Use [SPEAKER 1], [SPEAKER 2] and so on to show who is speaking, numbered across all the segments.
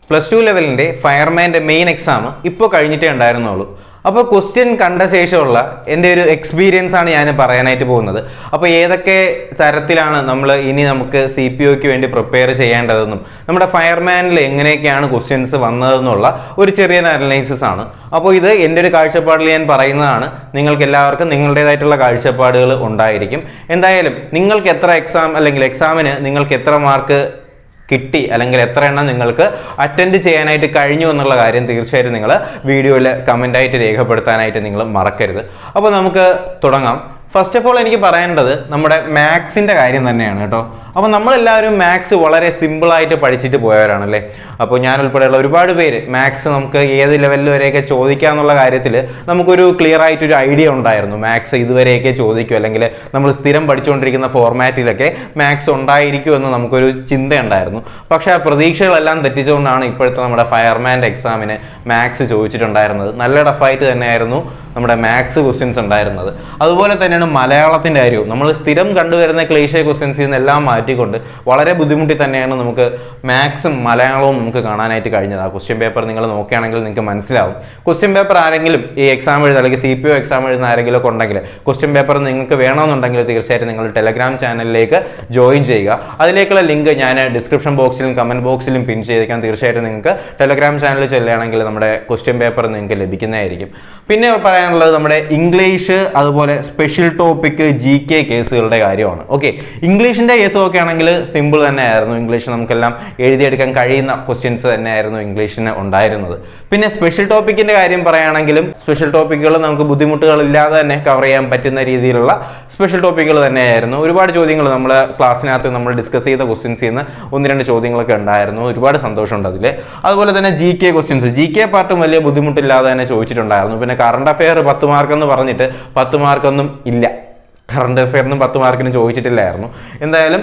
[SPEAKER 1] Plus 2 ലെവലിൻ്റെ ഫയർമാൻ്റെ main exam ഇപ്പോൾ കഴിഞ്ഞിട്ടേ ഉണ്ടായിരുന്നുള്ളൂ. അപ്പോൾ ക്വസ്റ്റ്യൻ കണ്ട ശേഷമുള്ള എൻ്റെ ഒരു എക്സ്പീരിയൻസ് ആണ് ഞാൻ പറയാനായിട്ട് പോകുന്നത്. അപ്പോൾ ഏതൊക്കെ തരത്തിലാണ് നമുക്ക് CPOക്ക് വേണ്ടി പ്രിപ്പയർ ചെയ്യേണ്ടതെന്നും നമ്മുടെ ഫയർമാനിൽ എങ്ങനെയൊക്കെയാണ് ക്വസ്റ്റ്യൻസ് വന്നതെന്നുള്ള ഒരു ചെറിയ അനലൈസിസ് ആണ്. അപ്പോൾ ഇത് എൻ്റെ ഒരു കാഴ്ചപ്പാടിൽ ഞാൻ പറയുന്നതാണ്. നിങ്ങൾക്ക് എല്ലാവർക്കും നിങ്ങളുടേതായിട്ടുള്ള കാഴ്ചപ്പാടുകൾ ഉണ്ടായിരിക്കും. എന്തായാലും നിങ്ങൾക്ക് എത്ര എക്സാമിന് നിങ്ങൾക്ക് എത്ര മാർക്ക് കിട്ടി അല്ലെങ്കിൽ എത്ര എണ്ണം നിങ്ങൾക്ക് അറ്റൻഡ് ചെയ്യാനായിട്ട് കഴിഞ്ഞു എന്നുള്ള കാര്യം തീർച്ചയായിട്ടും നിങ്ങൾ വീഡിയോയിൽ കമൻ്റായിട്ട് രേഖപ്പെടുത്താനായിട്ട് നിങ്ങൾ മറക്കരുത്. അപ്പോൾ നമുക്ക് തുടങ്ങാം. ഫസ്റ്റ് ഓഫ് ഓൾ എനിക്ക് പറയേണ്ടത് നമ്മുടെ മാത്സിൻ്റെ കാര്യം തന്നെയാണ് കേട്ടോ. അപ്പോൾ നമ്മളെല്ലാവരും മാത്സ് വളരെ സിമ്പിളായിട്ട് പഠിച്ചിട്ട് പോയവരാണല്ലേ. അപ്പോൾ ഞാൻ ഉൾപ്പെടെയുള്ള ഒരുപാട് പേര് മാത്സ് നമുക്ക് ഏത് ലെവലിൽ വരെയൊക്കെ ചോദിക്കുക എന്നുള്ള കാര്യത്തിൽ നമുക്കൊരു ക്ലിയർ ആയിട്ടൊരു ഐഡിയ ഉണ്ടായിരുന്നു. മാത്സ് ഇതുവരെയൊക്കെ ചോദിക്കും അല്ലെങ്കിൽ നമ്മൾ സ്ഥിരം പഠിച്ചുകൊണ്ടിരിക്കുന്ന ഫോർമാറ്റിലൊക്കെ മാത്സ് ഉണ്ടായിരിക്കും എന്ന് നമുക്കൊരു ചിന്തയുണ്ടായിരുന്നു. പക്ഷേ ആ പ്രതീക്ഷകളെല്ലാം തെറ്റിച്ചുകൊണ്ടാണ് ഇപ്പോഴത്തെ നമ്മുടെ ഫയർമാൻ്റെ എക്സാമിന് മാത്സ് ചോദിച്ചിട്ടുണ്ടായിരുന്നത്. നല്ല ടഫായിട്ട് തന്നെയായിരുന്നു നമ്മുടെ മാത്സ് ക്വസ്റ്റ്യൻസ് ഉണ്ടായിരുന്നത്. അതുപോലെ തന്നെയാണ് മലയാളത്തിൻ്റെ കാര്യവും. നമ്മൾ സ്ഥിരം കണ്ടുവരുന്ന ക്ലീഷേ ക്വസ്റ്റ്യൻസിൽ നിന്നെല്ലാം മാറ്റിക്കൊണ്ട് വളരെ ബുദ്ധിമുട്ടി തന്നെയാണ് നമുക്ക് മാത്സും മലയാളവും നമുക്ക് കാണാനായിട്ട് കഴിഞ്ഞത്. ആ ക്വസ്റ്റ്യൻ പേപ്പർ നിങ്ങൾ നോക്കുകയാണെങ്കിൽ നിങ്ങൾക്ക് മനസ്സിലാവും. ക്വസ്റ്റ്യൻ പേപ്പർ ആരെങ്കിലും ഈ എക്സാം എഴുതുന്ന അല്ലെങ്കിൽ CPO എക്സാം എഴുതുന്ന ആരെങ്കിലും ഒക്കെ ഉണ്ടെങ്കിൽ ക്വസ്റ്റ്യൻ പേപ്പർ നിങ്ങൾക്ക് വേണമെന്നുണ്ടെങ്കിൽ തീർച്ചയായിട്ടും നിങ്ങൾ ടെലഗ്രാം ചാനലിലേക്ക് ജോയിൻ ചെയ്യുക. അതിലേക്കുള്ള ലിങ്ക് ഞാൻ ഡിസ്ക്രിപ്ഷൻ ബോക്സിലും കമൻറ്റ് ബോക്സിലും പിൻ ചെയ്തേക്കാം. തീർച്ചയായിട്ടും നിങ്ങൾക്ക് ടെലഗ്രാം ചാനലിൽ ചെല്ലുകയാണെങ്കിൽ നമ്മുടെ ക്വസ്റ്റ്യൻ പേപ്പർ നിങ്ങൾക്ക് ലഭിക്കുന്നതായിരിക്കും. പിന്നെ പറയാനുള്ളത് നമ്മുടെ ഇംഗ്ലീഷ് അതുപോലെ സ്പെഷ്യൽ ടോപ്പിക് GK കേസുകളുടെ കാര്യമാണ്. ഓക്കെ, ഇംഗ്ലീഷിൻ്റെ കേസ് ഒക്കെ ആണെങ്കിൽ സിമ്പിൾ തന്നെയായിരുന്നു. ഇംഗ്ലീഷ് നമുക്കെല്ലാം എഴുതിയെടുക്കാൻ കഴിയുന്ന ക്വസ്റ്റ്യൻസ് തന്നെയായിരുന്നു ഇംഗ്ലീഷിന് ഉണ്ടായിരുന്നത്. പിന്നെ സ്പെഷ്യൽ ടോപ്പിക്കിൻ്റെ കാര്യം പറയുകയാണെങ്കിലും സ്പെഷ്യൽ ടോപ്പിക്കുകൾ നമുക്ക് ബുദ്ധിമുട്ടുകളില്ലാതെ തന്നെ കവർ ചെയ്യാൻ പറ്റുന്ന രീതിയിലുള്ള സ്പെഷ്യൽ ടോപ്പിക്കുകൾ തന്നെയായിരുന്നു. ഒരുപാട് ചോദ്യങ്ങൾ നമ്മൾ ക്ലാസ്സിനകത്ത് നമ്മൾ ഡിസ്കസ് ചെയ്ത ക്വസ്റ്റ്യൻസിൽ നിന്ന് 1-2 ചോദ്യങ്ങളൊക്കെ ഉണ്ടായിരുന്നു. ഒരുപാട് സന്തോഷമുണ്ട് അതിൽ. അതുപോലെ തന്നെ GK ക്വസ്റ്റ്യൻസ് GK പാർട്ടും വലിയ ബുദ്ധിമുട്ടില്ലാതെ തന്നെ ചോദിച്ചിട്ടുണ്ടായിരുന്നു. പിന്നെ കറണ്ട് അഫെയർ 10 മാർക്കെന്ന് പറഞ്ഞിട്ട് 10 മാർക്കൊന്നും ഇല്ല. കറണ്ട് അഫെയറിനും 10 മാർക്കിനും ചോദിച്ചിട്ടില്ലായിരുന്നു. എന്തായാലും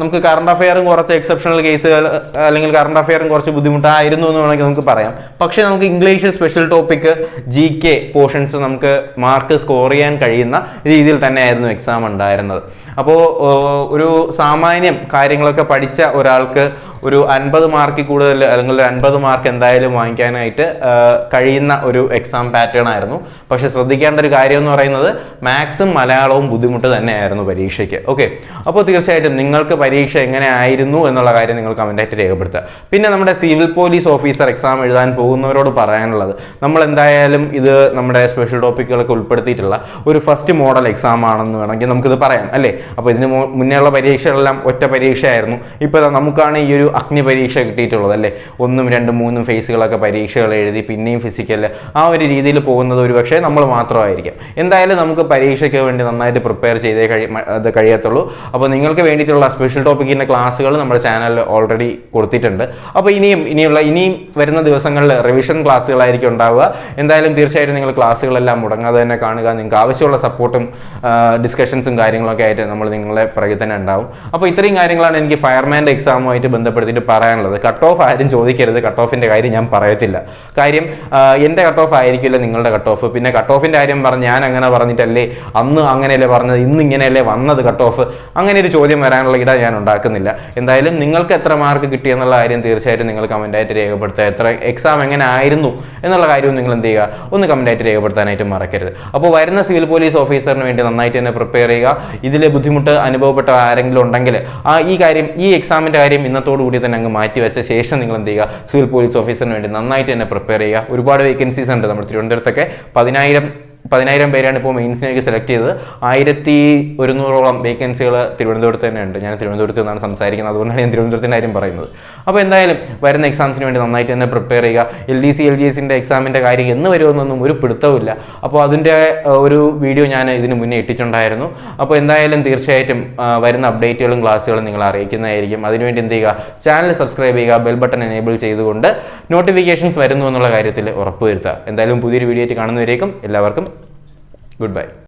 [SPEAKER 1] നമുക്ക് കറണ്ട് അഫെയറും കുറച്ച് എക്സെപ്ഷണൽ കേസുകൾ അല്ലെങ്കിൽ കറണ്ട് അഫെയറും കുറച്ച് ബുദ്ധിമുട്ടായിരുന്നു എന്ന് വേണമെങ്കിൽ നമുക്ക് പറയാം. പക്ഷേ നമുക്ക് English special topic GK portions നമുക്ക് മാർക്ക് സ്കോർ ചെയ്യാൻ കഴിയുന്ന രീതിയിൽ തന്നെയായിരുന്നു എക്സാം ഉണ്ടായിരുന്നത്. അപ്പോൾ ഒരു സാമാന്യം കാര്യങ്ങളൊക്കെ പഠിച്ച ഒരാൾക്ക് ഒരു 50 മാർക്കിൽ കൂടുതൽ അല്ലെങ്കിൽ ഒരു 50 മാർക്ക് എന്തായാലും വാങ്ങിക്കാനായിട്ട് കഴിയുന്ന ഒരു എക്സാം പാറ്റേൺ ആയിരുന്നു. പക്ഷെ ശ്രദ്ധിക്കേണ്ട ഒരു കാര്യം എന്ന് പറയുന്നത് മാത്സും മലയാളവും ബുദ്ധിമുട്ട് തന്നെയായിരുന്നു പരീക്ഷയ്ക്ക്. ഓക്കെ, അപ്പോൾ തീർച്ചയായിട്ടും നിങ്ങൾക്ക് പരീക്ഷ എങ്ങനെ ആയിരുന്നു എന്നുള്ള കാര്യം നിങ്ങൾ കമൻ്റായിട്ട് രേഖപ്പെടുത്തുക. പിന്നെ നമ്മുടെ സിവിൽ പോലീസ് ഓഫീസർ എക്സാം എഴുതാൻ പോകുന്നവരോട് പറയാനുള്ളത്, നമ്മൾ എന്തായാലും ഇത് നമ്മുടെ സ്പെഷ്യൽ ടോപ്പിക്കുകളൊക്കെ ഉൾപ്പെടുത്തിയിട്ടുള്ള ഒരു ഫസ്റ്റ് മോഡൽ എക്സാം ആണെന്ന് വേണമെങ്കിൽ നമുക്കിത് പറയാം അല്ലേ. അപ്പോൾ ഇതിന് മുന്നേയുള്ള പരീക്ഷകളെല്ലാം ഒറ്റ പരീക്ഷയായിരുന്നു. ഇപ്പോൾ നമുക്കാണ് ഈ ഒരു അഗ്നി പരീക്ഷ കിട്ടിയിട്ടുള്ളത് അല്ലേ. 1, 2, 3 ഫേസുകളൊക്കെ പരീക്ഷകൾ എഴുതി പിന്നെയും ഫിസിക്കൽ ആ ഒരു രീതിയിൽ പോകുന്നത് ഒരു പക്ഷേ നമ്മൾ മാത്രമായിരിക്കും. എന്തായാലും നമുക്ക് പരീക്ഷയ്ക്ക് വേണ്ടി നന്നായിട്ട് പ്രിപ്പയർ ചെയ്തേ കഴിയത്തുള്ളൂ. അപ്പോൾ നിങ്ങൾക്ക് വേണ്ടിയിട്ടുള്ള സ്പെഷ്യൽ ടോപ്പിക്കിൻ്റെ ക്ലാസ്സുകൾ നമ്മുടെ ചാനലിൽ ഓൾറെഡി കൊടുത്തിട്ടുണ്ട്. അപ്പോൾ ഇനിയും വരുന്ന ദിവസങ്ങളിൽ റിവിഷൻ ക്ലാസ്സുകളായിരിക്കും ഉണ്ടാവുക. എന്തായാലും തീർച്ചയായിട്ടും നിങ്ങൾ ക്ലാസ്സുകളെല്ലാം മുടങ്ങാതെ തന്നെ കാണുക. നിങ്ങൾക്ക് ആവശ്യമുള്ള സപ്പോർട്ടും ഡിസ്കഷൻസും കാര്യങ്ങളൊക്കെ ആയിട്ട് നമ്മൾ നിങ്ങളെ പിറകിൽ തന്നെ ഉണ്ടാവും. അപ്പോൾ ഇത്രയും കാര്യങ്ങളാണ് എനിക്ക് ഫയർമാൻ്റെ എക്സാമുമായിട്ട് ബന്ധപ്പെടുത്തിയിട്ട് പറയാനുള്ളത്. കട്ട് ഓഫ് ആരും ചോദിക്കരുത്. കട്ട് ഓഫിൻ്റെ കാര്യം ഞാൻ പറയത്തില്ല. കാര്യം എൻ്റെ കട്ട് ഓഫ് ആയിരിക്കില്ല നിങ്ങളുടെ കട്ട് ഓഫ്. പിന്നെ കട്ട് ഓഫിൻ്റെ കാര്യം പറഞ്ഞ് ഞാൻ അങ്ങനെ പറഞ്ഞിട്ടല്ലേ അന്ന് അങ്ങനെയല്ലേ പറഞ്ഞത് ഇന്ന് ഇങ്ങനെയല്ലേ വന്നത് കട്ട് ഓഫ്, അങ്ങനെ ഒരു ചോദ്യം വരാനുള്ള ഇട ഞാൻ ഉണ്ടാക്കുന്നില്ല. എന്തായാലും നിങ്ങൾക്ക് എത്ര മാർക്ക് കിട്ടിയെന്നുള്ള കാര്യം തീർച്ചയായിട്ടും നിങ്ങൾ കമൻ്റായിട്ട് രേഖപ്പെടുത്തുക. എത്ര എക്സാം എങ്ങനെ ആയിരുന്നു എന്നുള്ള കാര്യവും നിങ്ങൾ എന്ത് ചെയ്യുക, ഒന്ന് കമൻ്റായിട്ട് രേഖപ്പെടുത്താനായിട്ട് മറക്കരുത്. അപ്പോൾ വരുന്ന സിവിൽ പോലീസ് ഓഫീസറിന് വേണ്ടി നന്നായിട്ട് തന്നെ പ്രിപ്പയർ ചെയ്യുക. ഇതിൽ ബുദ്ധിമുട്ട് അനുഭവപ്പെട്ട ആരെങ്കിലും ഉണ്ടെങ്കിൽ ഈ എക്സാമിൻ്റെ കാര്യം ഇന്നത്തോടുകൂടി തന്നെ അങ്ങ് മാറ്റി വെച്ച ശേഷം നിങ്ങൾ എന്ത് ചെയ്യുക, സിവിൽ പോലീസ് ഓഫീസറിന് വേണ്ടി നന്നായിട്ട് തന്നെ പ്രിപ്പയർ ചെയ്യുക. ഒരുപാട് വേക്കൻസീസ് ഉണ്ട്. നമ്മുടെ തിരുവനന്തപുരത്തൊക്കെ 10,000 പേരാണ് ഇപ്പോൾ മെയിൻസിനേക്ക് സെലക്ട് ചെയ്തത്. 1100ഓളം വേക്കൻസികൾ തിരുവനന്തപുരത്ത് തന്നെ ഉണ്ട്. ഞാൻ തിരുവനന്തപുരത്ത് നിന്നാണ് സംസാരിക്കുന്നത്, അതുകൊണ്ടാണ് ഞാൻ തിരുവനന്തപുരത്തിൻ്റെ കാര്യം പറയുന്നത്. അപ്പോൾ എന്തായാലും വരുന്ന എക്സാംസിന് വേണ്ടി നന്നായിട്ട് തന്നെ പ്രിപ്പയർ ചെയ്യുക. LDC LGSൻ്റെ എക്സാമിൻ്റെ കാര്യം എന്ന് വരുമെന്നൊന്നും ഒരു പിടുത്തവുമില്ല. അപ്പോൾ അതിൻ്റെ ഒരു വീഡിയോ ഞാൻ ഇതിന് മുന്നേ ഇട്ടിട്ടുണ്ടായിരുന്നു. അപ്പോൾ എന്തായാലും തീർച്ചയായിട്ടും വരുന്ന അപ്ഡേറ്റുകളും ക്ലാസ്സുകളും നിങ്ങൾ അറിയിക്കുന്നതായിരിക്കും. അതിനുവേണ്ടി എന്ത് ചെയ്യുക, ചാനൽ സബ്സ്ക്രൈബ് ചെയ്യുക, ബെൽ ബട്ടൺ എനേബിൾ ചെയ്തുകൊണ്ട് നോട്ടിഫിക്കേഷൻസ് വരുന്നു എന്നുള്ള കാര്യത്തിൽ ഉറപ്പുവരുത്തുക. എന്തായാലും പുതിയൊരു വീഡിയോ ആയിട്ട് കാണുന്നവരേക്കും എല്ലാവർക്കും goodbye.